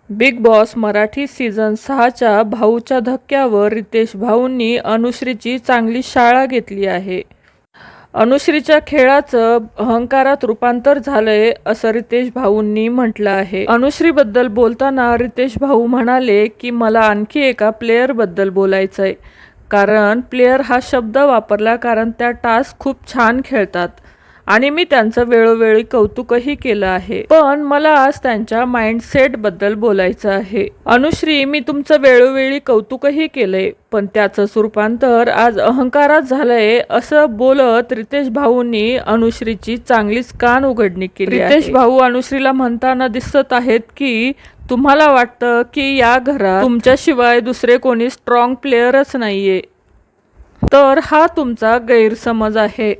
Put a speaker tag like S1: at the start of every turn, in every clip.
S1: Big boss Marathi season 6च्या भाऊच्या धक्क्यावर रितेश भाऊंनी अनुश्रीची चांगली शाळा घेतली आहे. अनुश्रीच्या खेळाचं अहंकारात रूपांतर झालंय असं रितेश भाऊंनी म्हटलं आहे. अनुश्रीबद्दल बोलताना रितेश भाऊ म्हणाले की मला आणखी एका प्लेअरबद्दल बोलायचंय. कारण प्लेअर हा शब्द वापरला कारण त्या टास्क खूप छान खेळतात आणि मी त्यांचं वेळोवेळी कौतुकही केलं आहे. पण मला आज त्यांच्या माइंडसेट बद्दल बोलायचं आहे. अनुश्री, मी तुमचं वेळोवेळी कौतुकही केलंय पण त्याचंच रूपांतर आज अहंकारात झालंय असं बोलत रितेश भाऊंनी अनुश्रीची चांगलीच कान उघडणी केली. रितेश भाऊ अनुश्रीला म्हणताना दिसत आहेत की तुम्हाला वाटतं की या घरात तुमच्याशिवाय दुसरे कोणी स्ट्रॉंग प्लेअरच नाहीये, तर हा तुमचा गैरसमज आहे.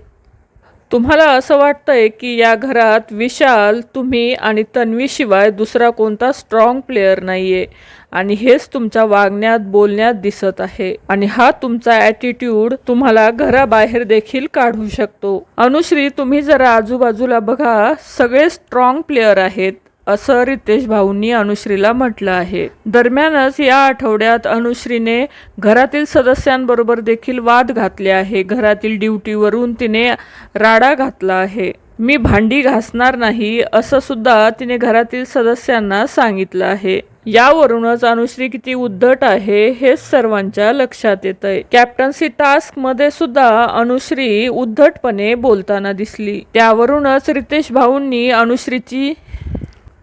S1: तुम्हाला असं वाटतंय की या घरात विशाल, तुम्ही आणि तन्वीशिवाय दुसरा कोणता स्ट्रॉंग प्लेअर नाहीये आणि हेच तुमच्या वागण्यात बोलण्यात दिसत आहे आणि हा तुमचा ॲटिट्यूड तुम्हाला घराबाहेर देखील काढू शकतो. अनुश्री, तुम्ही जरा आजूबाजूला बघा, सगळे स्ट्रॉंग प्लेअर आहेत असं रितेश भाऊंनी अनुश्रीला म्हटलं आहे. दरम्यानच या आठवड्यात अनुश्रीने घरातील सदस्यांबरोबर देखील वाद घातले आहे. घरातील ड्युटीवरून तिने राडा घातला आहे. मी भांडी घासणार नाही असं सुद्धा तिने घरातील सदस्यांना सांगितलं आहे. यावरूनच अनुश्री किती उद्धट आहे हेच सर्वांच्या लक्षात येतंय. कॅप्टन्सी टास्क मध्ये सुद्धा अनुश्री उद्धटपणे बोलताना दिसली. त्यावरूनच रितेश भाऊंनी अनुश्रीची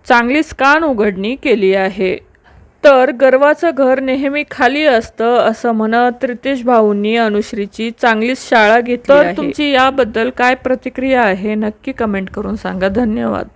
S1: चांगलीच कान उघडणी केली आहे. तर गर्वाचं घर नेहमी खाली असतं असं म्हणत रितेश भाऊंनी अनुश्रीची चांगलीच शाळा घेतली आहे. तर तुमची याबद्दल काय प्रतिक्रिया आहे नक्की कमेंट करून सांगा. धन्यवाद.